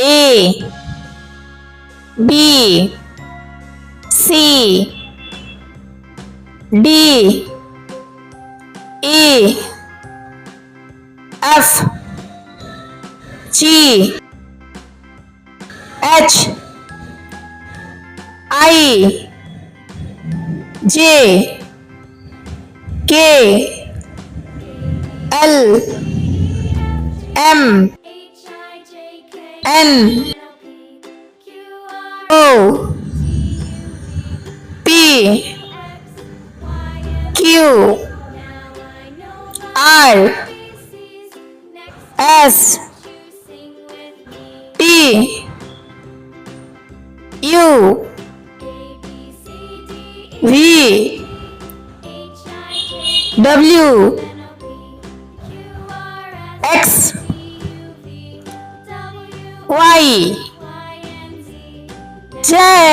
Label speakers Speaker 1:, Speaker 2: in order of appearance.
Speaker 1: A B C D E F G H I J K L M N O P Q R S T U V W X Y Z